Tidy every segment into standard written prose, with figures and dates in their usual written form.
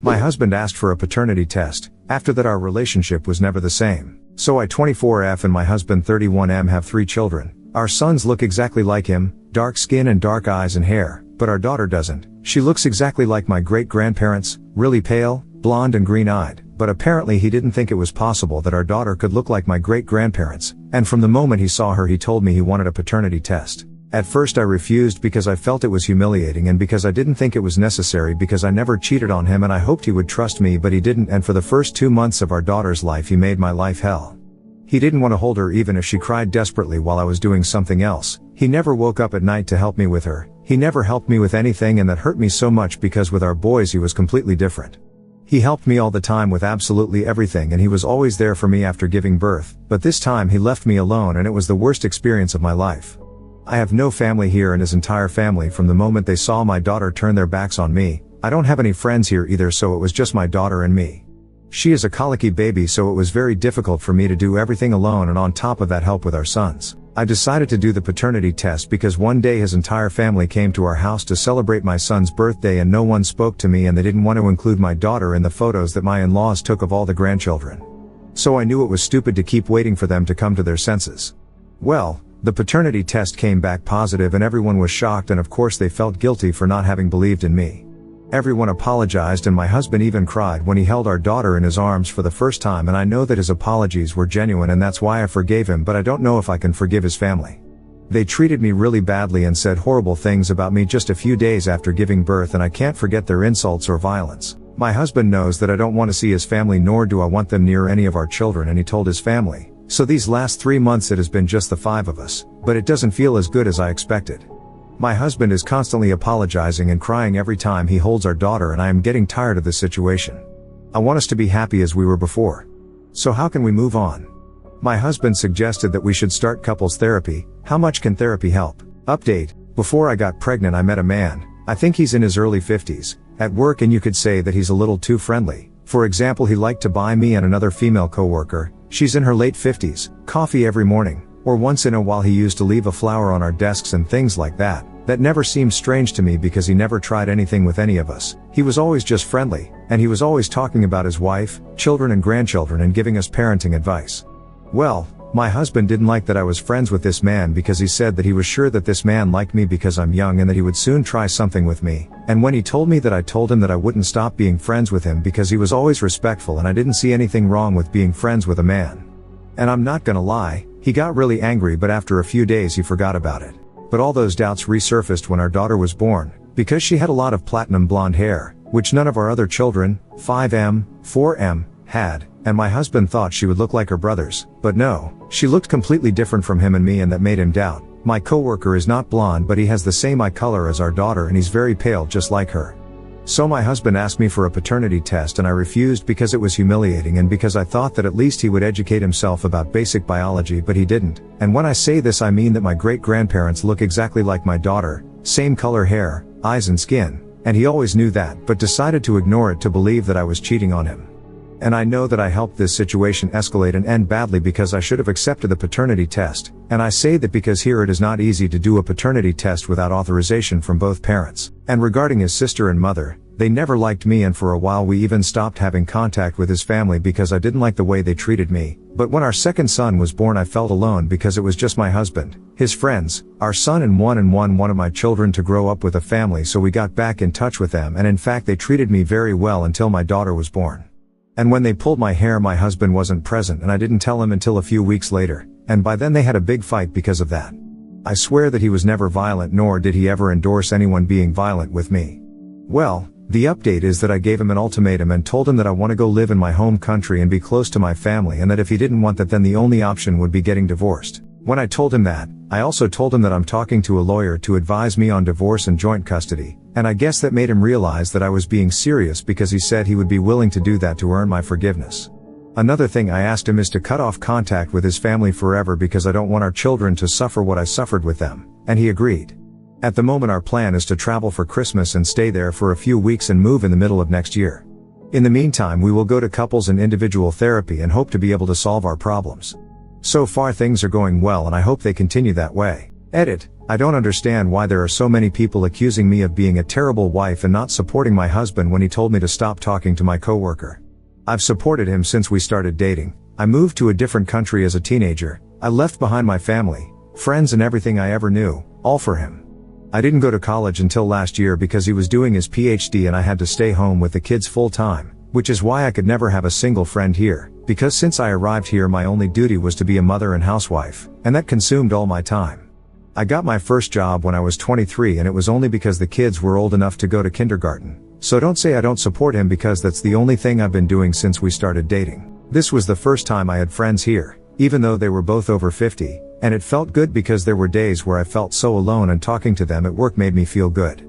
My husband asked for a paternity test. After that our relationship was never the same. So I 24F and my husband 31M have 3 children. Our sons look exactly like him, dark skin and dark eyes and hair, but our daughter doesn't. She looks exactly like my great-grandparents, really pale, blonde and green-eyed, but apparently he didn't think it was possible that our daughter could look like my great-grandparents, and from the moment he saw her he told me he wanted a paternity test. At first I refused because I felt it was humiliating and because I didn't think it was necessary because I never cheated on him and I hoped he would trust me, but he didn't, and for the first 2 months of our daughter's life he made my life hell. He didn't want to hold her even if she cried desperately while I was doing something else. He never woke up at night to help me with her. He never helped me with anything, and that hurt me so much because with our boys he was completely different. He helped me all the time with absolutely everything and he was always there for me after giving birth, but this time he left me alone and it was the worst experience of my life. I have no family here, and his entire family from the moment they saw my daughter turn their backs on me. I don't have any friends here either, so it was just my daughter and me. She is a colicky baby, so it was very difficult for me to do everything alone and on top of that help with our sons. I decided to do the paternity test because one day his entire family came to our house to celebrate my son's birthday and no one spoke to me and they didn't want to include my daughter in the photos that my in-laws took of all the grandchildren. So I knew it was stupid to keep waiting for them to come to their senses. Well, the paternity test came back positive and everyone was shocked, and of course they felt guilty for not having believed in me. Everyone apologized and my husband even cried when he held our daughter in his arms for the first time, and I know that his apologies were genuine and that's why I forgave him, but I don't know if I can forgive his family. They treated me really badly and said horrible things about me just a few days after giving birth, and I can't forget their insults or violence. My husband knows that I don't want to see his family, nor do I want them near any of our children, and he told his family. So these last 3 months it has been just the 5 of us, but it doesn't feel as good as I expected. My husband is constantly apologizing and crying every time he holds our daughter, and I am getting tired of this situation. I want us to be happy as we were before. So how can we move on? My husband suggested that we should start couples therapy. How much can therapy help? Update. Before I got pregnant I met a man. I think he's in his early 50s, at work, and you could say that he's a little too friendly. For example, he liked to buy me and another female coworker, she's in her late 50s, coffee every morning, or once in a while he used to leave a flower on our desks and things like that. That never seemed strange to me because he never tried anything with any of us. He was always just friendly, and he was always talking about his wife, children and grandchildren and giving us parenting advice. Well, my husband didn't like that I was friends with this man because he said that he was sure that this man liked me because I'm young and that he would soon try something with me. And when he told me that, I told him that I wouldn't stop being friends with him because he was always respectful and I didn't see anything wrong with being friends with a man. And I'm not gonna lie, he got really angry, but after a few days he forgot about it. But all those doubts resurfaced when our daughter was born, because she had a lot of platinum blonde hair, which none of our other children, 5M, 4M, had, and my husband thought she would look like her brothers, but no, she looked completely different from him and me, and that made him doubt. My coworker is not blonde, but he has the same eye color as our daughter and he's very pale just like her. So my husband asked me for a paternity test and I refused because it was humiliating and because I thought that at least he would educate himself about basic biology, but he didn't. And when I say this I mean that my great-grandparents look exactly like my daughter, same color hair, eyes and skin, and he always knew that but decided to ignore it to believe that I was cheating on him. And I know that I helped this situation escalate and end badly because I should have accepted the paternity test, and I say that because here it is not easy to do a paternity test without authorization from both parents. And regarding his sister and mother, they never liked me, and for a while we even stopped having contact with his family because I didn't like the way they treated me. But when our second son was born I felt alone because it was just my husband, his friends, our son and one wanted my children to grow up with a family, so we got back in touch with them, and in fact they treated me very well until my daughter was born. And when they pulled my hair my husband wasn't present and I didn't tell him until a few weeks later, and by then they had a big fight because of that. I swear that he was never violent, nor did he ever endorse anyone being violent with me. Well, the update is that I gave him an ultimatum and told him that I want to go live in my home country and be close to my family, and that if he didn't want that then the only option would be getting divorced. When I told him that, I also told him that I'm talking to a lawyer to advise me on divorce and joint custody, and I guess that made him realize that I was being serious because he said he would be willing to do that to earn my forgiveness. Another thing I asked him is to cut off contact with his family forever because I don't want our children to suffer what I suffered with them, and he agreed. At the moment our plan is to travel for Christmas and stay there for a few weeks and move in the middle of next year. In the meantime we will go to couples and individual therapy and hope to be able to solve our problems. So far things are going well and I hope they continue that way. Edit. I don't understand why there are so many people accusing me of being a terrible wife and not supporting my husband when he told me to stop talking to my coworker. I've supported him since we started dating. I moved to a different country as a teenager. I left behind my family, friends and everything I ever knew, all for him. I didn't go to college until last year because he was doing his PhD and I had to stay home with the kids full time, which is why I could never have a single friend here, because since I arrived here my only duty was to be a mother and housewife, and that consumed all my time. I got my first job when I was 23 and it was only because the kids were old enough to go to kindergarten. So don't say I don't support him because that's the only thing I've been doing since we started dating. This was the first time I had friends here, even though they were both over 50, and it felt good because there were days where I felt so alone and talking to them at work made me feel good.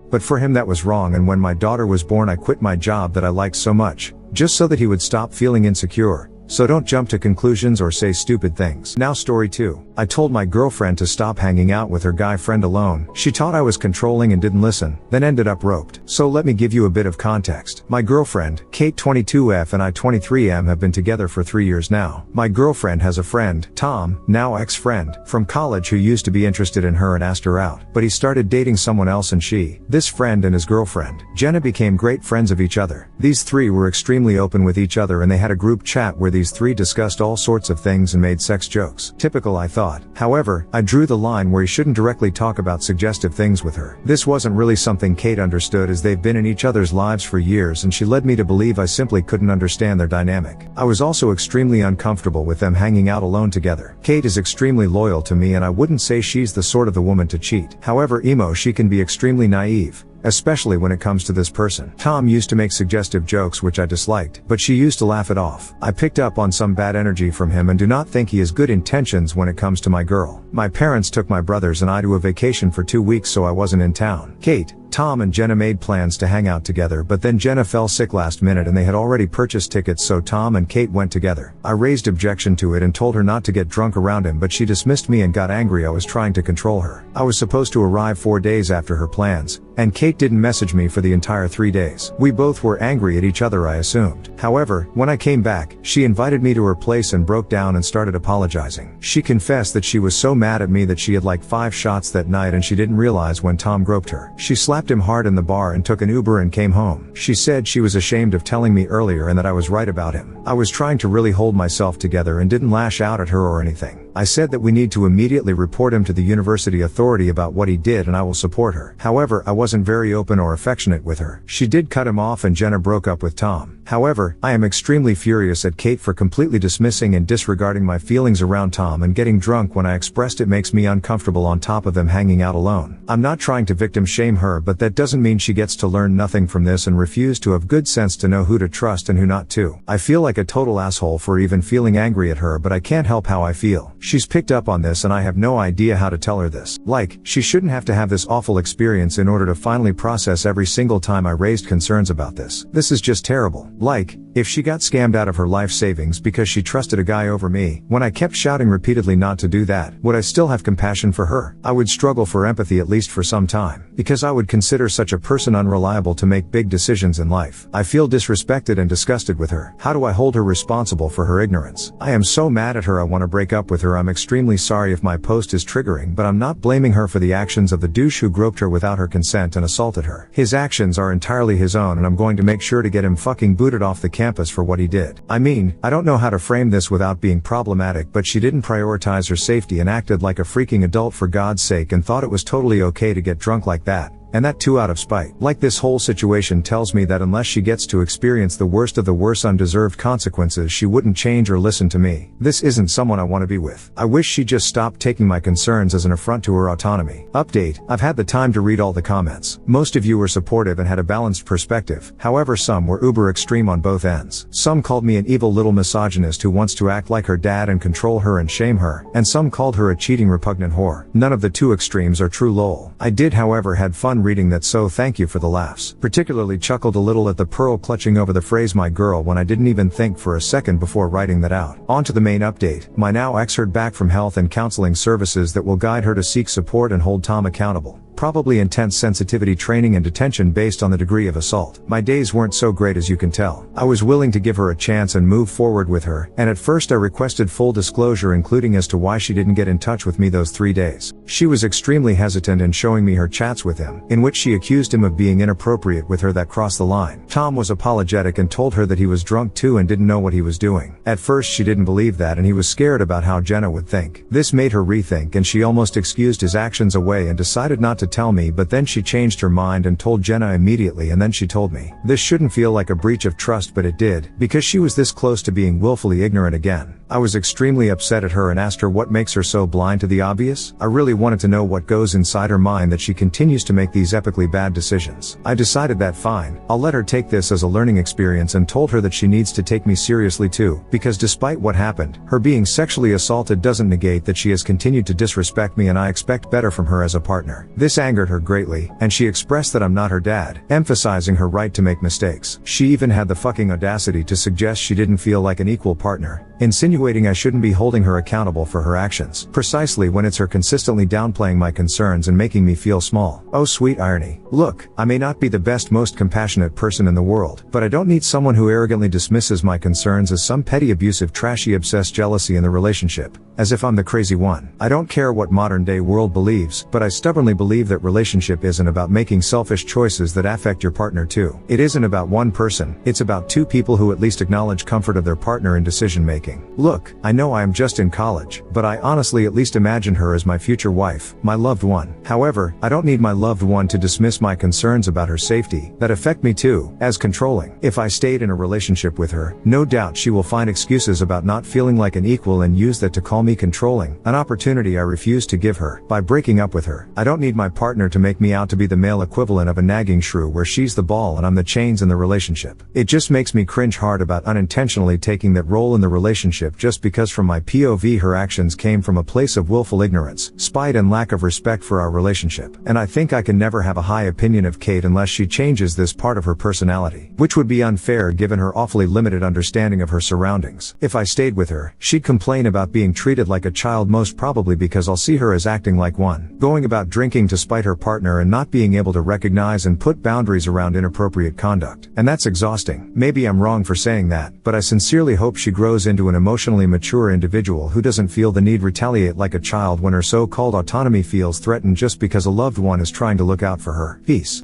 But for him that was wrong, and when my daughter was born I quit my job that I liked so much, just so that he would stop feeling insecure. So don't jump to conclusions or say stupid things. Now story 2. I told my girlfriend to stop hanging out with her guy friend alone. She thought I was controlling and didn't listen, then ended up roped. So let me give you a bit of context. My girlfriend, Kate 22F and I 23M have been together for 3 years now. My girlfriend has a friend, Tom, now ex-friend, from college who used to be interested in her and asked her out. But he started dating someone else and this friend and his girlfriend, Jenna, became great friends of each other. These three were extremely open with each other and they had a group chat where these three discussed all sorts of things and made sex jokes. Typical, I thought. However, I drew the line where he shouldn't directly talk about suggestive things with her. This wasn't really something Kate understood as they've been in each other's lives for years and she led me to believe I simply couldn't understand their dynamic. I was also extremely uncomfortable with them hanging out alone together. Kate is extremely loyal to me and I wouldn't say she's the sort of the woman to cheat. However, she can be extremely naive, especially when it comes to this person. Tom used to make suggestive jokes which I disliked, but she used to laugh it off. I picked up on some bad energy from him and do not think he has good intentions when it comes to my girl. My parents took my brothers and I to a vacation for 2 weeks so I wasn't in town. Kate, Tom and Jenna made plans to hang out together, but then Jenna fell sick last minute and they had already purchased tickets, so Tom and Kate went together. I raised objection to it and told her not to get drunk around him, but she dismissed me and got angry I was trying to control her. I was supposed to arrive 4 days after her plans, and Kate didn't message me for the entire 3 days. We both were angry at each other, I assumed. However, when I came back, she invited me to her place and broke down and started apologizing. She confessed that she was so mad at me that she had like 5 shots that night and she didn't realize when Tom groped her. She slapped him hard in the bar and took an Uber and came home. She said she was ashamed of telling me earlier and that I was right about him. I was trying to really hold myself together and didn't lash out at her or anything. I said that we need to immediately report him to the university authority about what he did and I will support her. However, I wasn't very open or affectionate with her. She did cut him off and Jenna broke up with Tom. However, I am extremely furious at Kate for completely dismissing and disregarding my feelings around Tom and getting drunk when I expressed it makes me uncomfortable on top of them hanging out alone. I'm not trying to victim shame her, but that doesn't mean she gets to learn nothing from this and refuse to have good sense to know who to trust and who not to. I feel like a total asshole for even feeling angry at her, but I can't help how I feel. She's picked up on this and I have no idea how to tell her this. Like, she shouldn't have to have this awful experience in order to finally process every single time I raised concerns about this. This is just terrible. Like, if she got scammed out of her life savings because she trusted a guy over me, when I kept shouting repeatedly not to do that, would I still have compassion for her? I would struggle for empathy at least for some time, because I would consider such a person unreliable to make big decisions in life. I feel disrespected and disgusted with her. How do I hold her responsible for her ignorance? I am so mad at her I want to break up with her. I'm extremely sorry if my post is triggering, but I'm not blaming her for the actions of the douche who groped her without her consent and assaulted her. His actions are entirely his own and I'm going to make sure to get him fucking booted off the campus for what he did. I mean, I don't know how to frame this without being problematic, but she didn't prioritize her safety and acted like a freaking adult for God's sake and thought it was totally okay to get drunk like that. And that too out of spite. Like, this whole situation tells me that unless she gets to experience the worst of the worst undeserved consequences, she wouldn't change or listen to me. This isn't someone I want to be with. I wish she just stopped taking my concerns as an affront to her autonomy. Update: I've had the time to read all the comments. Most of you were supportive and had a balanced perspective. However, some were uber extreme on both ends. Some called me an evil little misogynist who wants to act like her dad and control her and shame her, and some called her a cheating repugnant whore. None of the two extremes are true, lol. I did however had fun reading that, so thank you for the laughs. Particularly chuckled a little at the pearl clutching over the phrase my girl when I didn't even think for a second before writing that out. On to the main update. My now ex heard back from health and counseling services that will guide her to seek support and hold Tom accountable. probably intense sensitivity training and detention based on the degree of assault. My days weren't so great as you can tell. I was willing to give her a chance and move forward with her, and at first I requested full disclosure including as to why she didn't get in touch with me those 3 days. She was extremely hesitant in showing me her chats with him, in which she accused him of being inappropriate with her that crossed the line. Tom was apologetic and told her that he was drunk too and didn't know what he was doing. At first she didn't believe that and he was scared about how Jenna would think. This made her rethink and she almost excused his actions away and decided not to tell me, but then she changed her mind and told Jenna immediately, and then she told me. This shouldn't feel like a breach of trust, but it did, because she was this close to being willfully ignorant again. I was extremely upset at her and asked her what makes her so blind to the obvious. I really wanted to know what goes inside her mind that she continues to make these epically bad decisions. I decided that fine, I'll let her take this as a learning experience and told her that she needs to take me seriously too, because despite what happened, her being sexually assaulted doesn't negate that she has continued to disrespect me and I expect better from her as a partner. This angered her greatly, and she expressed that I'm not her dad, emphasizing her right to make mistakes. She even had the fucking audacity to suggest she didn't feel like an equal partner, insinuating I shouldn't be holding her accountable for her actions, precisely when it's her consistently downplaying my concerns and making me feel small. Oh sweet irony. Look, I may not be the best, most compassionate person in the world, but I don't need someone who arrogantly dismisses my concerns as some petty abusive trashy obsessed jealousy in the relationship, as if I'm the crazy one. I don't care what modern day world believes, but I stubbornly believe that relationship isn't about making selfish choices that affect your partner too. It isn't about one person, it's about two people who at least acknowledge comfort of their partner in decision making. Look, I know I am just in college, but I honestly at least imagine her as my future wife, my loved one. However, I don't need my loved one to dismiss my concerns about her safety, that affect me too, as controlling. If I stayed in a relationship with her, no doubt she will find excuses about not feeling like an equal and use that to call me controlling, an opportunity I refuse to give her. By breaking up with her, I don't need my partner to make me out to be the male equivalent of a nagging shrew where she's the ball and I'm the chains in the relationship. It just makes me cringe hard about unintentionally taking that role in the relationship just because from my POV her actions came from a place of willful ignorance, spite and lack of respect for our relationship. And I think I can never have a high opinion of Kate unless she changes this part of her personality, which would be unfair given her awfully limited understanding of her surroundings. If I stayed with her, she'd complain about being treated like a child, most probably because I'll see her as acting like one, going about drinking to spite her partner and not being able to recognize and put boundaries around inappropriate conduct. And that's exhausting. Maybe I'm wrong for saying that, but I sincerely hope she grows into an emotionally mature individual who doesn't feel the need to retaliate like a child when her so-called autonomy feels threatened just because a loved one is trying to look out for her. Peace.